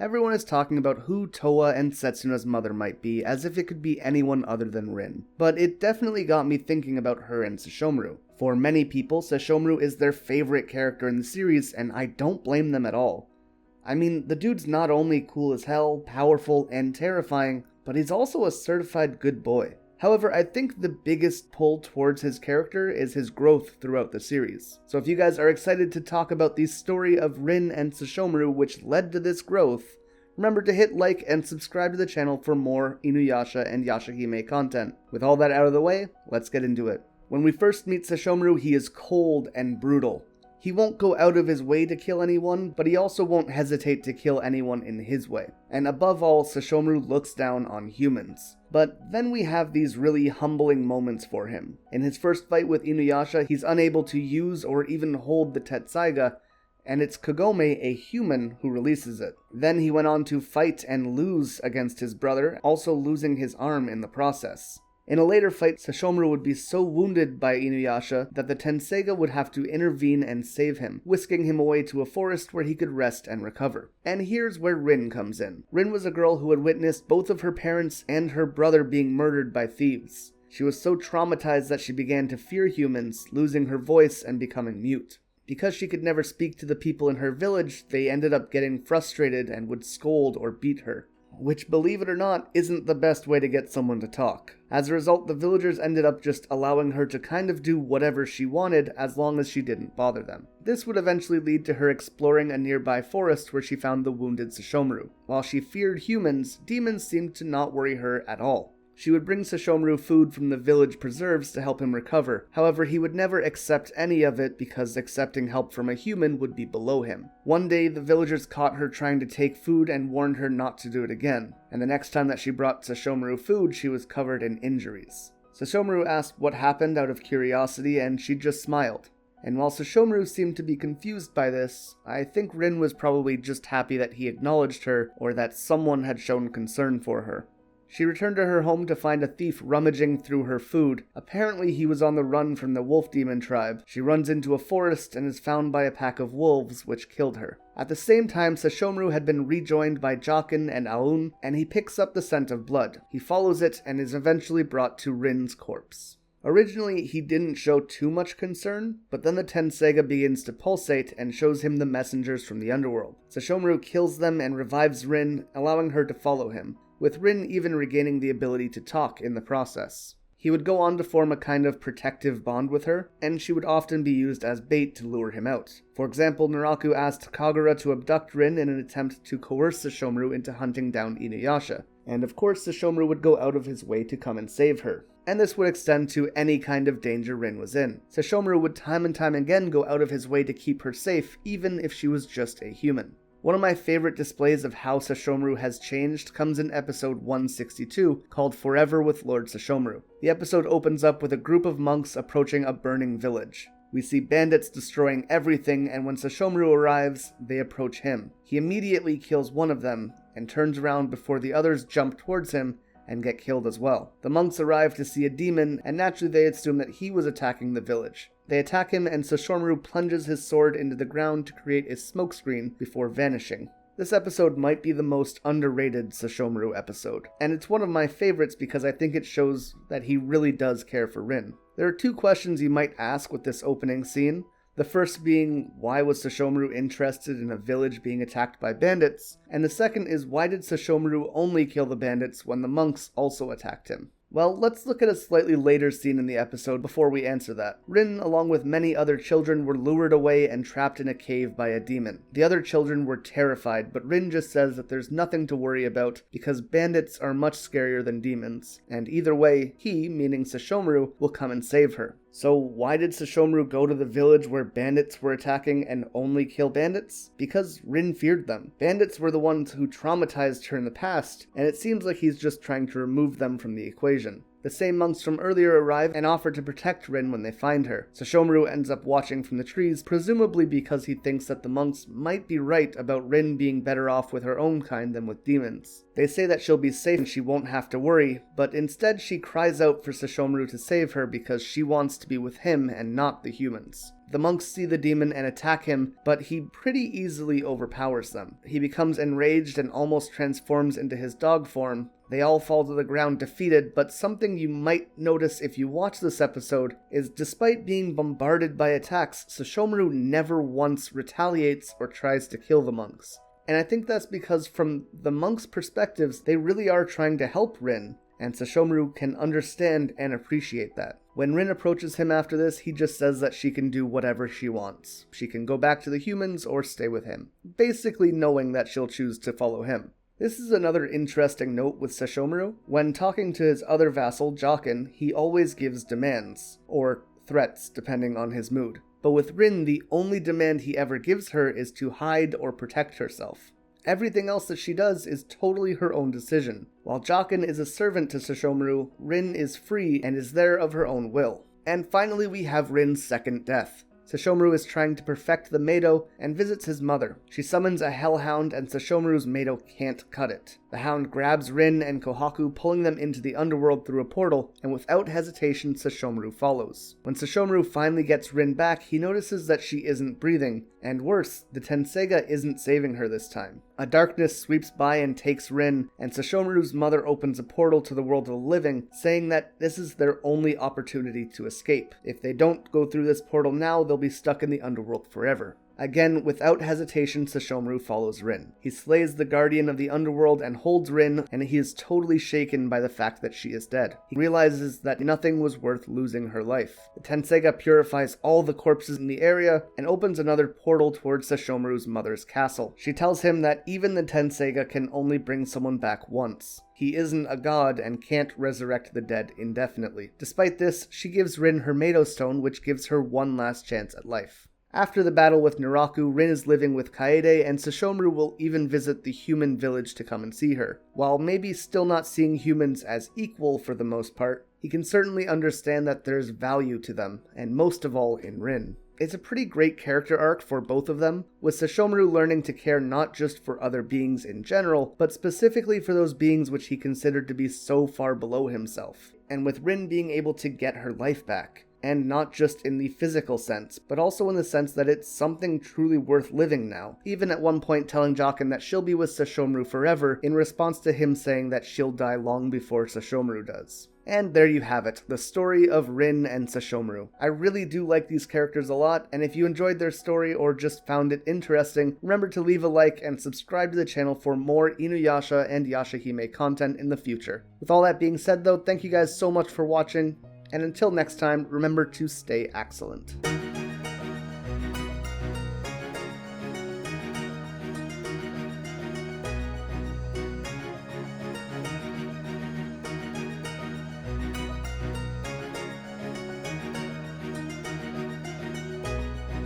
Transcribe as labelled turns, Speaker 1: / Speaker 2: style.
Speaker 1: Everyone is talking about who Towa and Setsuna's mother might be, as if it could be anyone other than Rin. But it definitely got me thinking about her and Sesshomaru. For many people, Sesshomaru is their favorite character in the series, and I don't blame them at all. I mean, the dude's not only cool as hell, powerful, and terrifying, but he's also a certified good boy. However, I think the biggest pull towards his character is his growth throughout the series. So if you guys are excited to talk about the story of Rin and Sesshomaru which led to this growth, remember to hit like and subscribe to the channel for more Inuyasha and Yashahime content. With all that out of the way, let's get into it. When we first meet Sesshomaru, he is cold and brutal. He won't go out of his way to kill anyone, but he also won't hesitate to kill anyone in his way. And above all, Sesshomaru looks down on humans. But then we have these really humbling moments for him. In his first fight with Inuyasha, he's unable to use or even hold the Tetsaiga, and it's Kagome, a human, who releases it. Then he went on to fight and lose against his brother, also losing his arm in the process. In a later fight, Sesshomaru would be so wounded by Inuyasha that the Tenseiga would have to intervene and save him, whisking him away to a forest where he could rest and recover. And here's where Rin comes in. Rin was a girl who had witnessed both of her parents and her brother being murdered by thieves. She was so traumatized that she began to fear humans, losing her voice and becoming mute. Because she could never speak to the people in her village, they ended up getting frustrated and would scold or beat her. Which, believe it or not, isn't the best way to get someone to talk. As a result, the villagers ended up just allowing her to kind of do whatever she wanted as long as she didn't bother them. This would eventually lead to her exploring a nearby forest where she found the wounded Sesshomaru. While she feared humans, demons seemed to not worry her at all. She would bring Sesshomaru food from the village preserves to help him recover. However, he would never accept any of it because accepting help from a human would be below him. One day, the villagers caught her trying to take food and warned her not to do it again. And the next time that she brought Sesshomaru food, she was covered in injuries. Sesshomaru asked what happened out of curiosity, and she just smiled. And while Sesshomaru seemed to be confused by this, I think Rin was probably just happy that he acknowledged her or that someone had shown concern for her. She returned to her home to find a thief rummaging through her food. Apparently he was on the run from the wolf demon tribe. She runs into a forest and is found by a pack of wolves, which killed her. At the same time, Sesshomaru had been rejoined by Jokin and Aoun, and he picks up the scent of blood. He follows it and is eventually brought to Rin's corpse. Originally, he didn't show too much concern, but then the Tenseiga begins to pulsate and shows him the messengers from the underworld. Sesshomaru kills them and revives Rin, allowing her to follow him, with Rin even regaining the ability to talk in the process. He would go on to form a kind of protective bond with her, and she would often be used as bait to lure him out. For example, Naraku asked Kagura to abduct Rin in an attempt to coerce Sesshomaru into hunting down Inuyasha, and of course Sesshomaru would go out of his way to come and save her. And this would extend to any kind of danger Rin was in. Sesshomaru would time and time again go out of his way to keep her safe, even if she was just a human. One of my favorite displays of how Sesshomaru has changed comes in episode 162, called Forever with Lord Sesshomaru. The episode opens up with a group of monks approaching a burning village. We see bandits destroying everything, and when Sesshomaru arrives, they approach him. He immediately kills one of them, and turns around before the others jump towards him and get killed as well. The monks arrive to see a demon, and naturally they assume that he was attacking the village. They attack him, and Sesshomaru plunges his sword into the ground to create a smokescreen before vanishing. This episode might be the most underrated Sesshomaru episode, and it's one of my favorites because I think it shows that he really does care for Rin. There are two questions you might ask with this opening scene. The first being, why was Sesshomaru interested in a village being attacked by bandits? And the second is, why did Sesshomaru only kill the bandits when the monks also attacked him? Well, let's look at a slightly later scene in the episode before we answer that. Rin, along with many other children, were lured away and trapped in a cave by a demon. The other children were terrified, but Rin just says that there's nothing to worry about because bandits are much scarier than demons, and either way, he, meaning Sesshomaru, will come and save her. So why did Sesshomaru go to the village where bandits were attacking and only kill bandits? Because Rin feared them. Bandits were the ones who traumatized her in the past, and it seems like he's just trying to remove them from the equation. The same monks from earlier arrive and offer to protect Rin when they find her. Sesshomaru ends up watching from the trees, presumably because he thinks that the monks might be right about Rin being better off with her own kind than with demons. They say that she'll be safe and she won't have to worry, but instead she cries out for Sesshomaru to save her because she wants to be with him and not the humans. The monks see the demon and attack him, but he pretty easily overpowers them. He becomes enraged and almost transforms into his dog form. They all fall to the ground defeated, but something you might notice if you watch this episode is despite being bombarded by attacks, Sesshomaru never once retaliates or tries to kill the monks. And I think that's because from the monks' perspectives, they really are trying to help Rin, and Sesshomaru can understand and appreciate that. When Rin approaches him after this, he just says that she can do whatever she wants. She can go back to the humans or stay with him, basically knowing that she'll choose to follow him. This is another interesting note with Sesshomaru. When talking to his other vassal, Jaqen, he always gives demands, or threats depending on his mood. But with Rin, the only demand he ever gives her is to hide or protect herself. Everything else that she does is totally her own decision. While Jaqen is a servant to Sesshomaru, Rin is free and is there of her own will. And finally we have Rin's second death. Sesshomaru is trying to perfect the Meido and visits his mother. She summons a hellhound and Sesshomaru's Meido can't cut it. The hound grabs Rin and Kohaku, pulling them into the underworld through a portal, and without hesitation Sesshomaru follows. When Sesshomaru finally gets Rin back, he notices that she isn't breathing, and worse, the Tenseiga isn't saving her this time. A darkness sweeps by and takes Rin, and Sesshomaru's mother opens a portal to the world of the living, saying that this is their only opportunity to escape. If they don't go through this portal now, they'll be stuck in the underworld forever. Again, without hesitation, Sesshomaru follows Rin. He slays the guardian of the underworld and holds Rin, and he is totally shaken by the fact that she is dead. He realizes that nothing was worth losing her life. The Tenseiga purifies all the corpses in the area and opens another portal towards Sesshomaru's mother's castle. She tells him that even the Tenseiga can only bring someone back once. He isn't a god and can't resurrect the dead indefinitely. Despite this, she gives Rin her Meido Stone, which gives her one last chance at life. After the battle with Naraku, Rin is living with Kaede, and Sesshomaru will even visit the human village to come and see her. While maybe still not seeing humans as equal for the most part, he can certainly understand that there's value to them, and most of all in Rin. It's a pretty great character arc for both of them, with Sesshomaru learning to care not just for other beings in general, but specifically for those beings which he considered to be so far below himself, and with Rin being able to get her life back. And not just in the physical sense, but also in the sense that it's something truly worth living now. Even at one point telling Jaqen that she'll be with Sesshomaru forever, in response to him saying that she'll die long before Sesshomaru does. And there you have it, the story of Rin and Sesshomaru. I really do like these characters a lot, and if you enjoyed their story or just found it interesting, remember to leave a like and subscribe to the channel for more Inuyasha and Yashahime content in the future. With all that being said though, thank you guys so much for watching. And until next time, remember to stay excellent.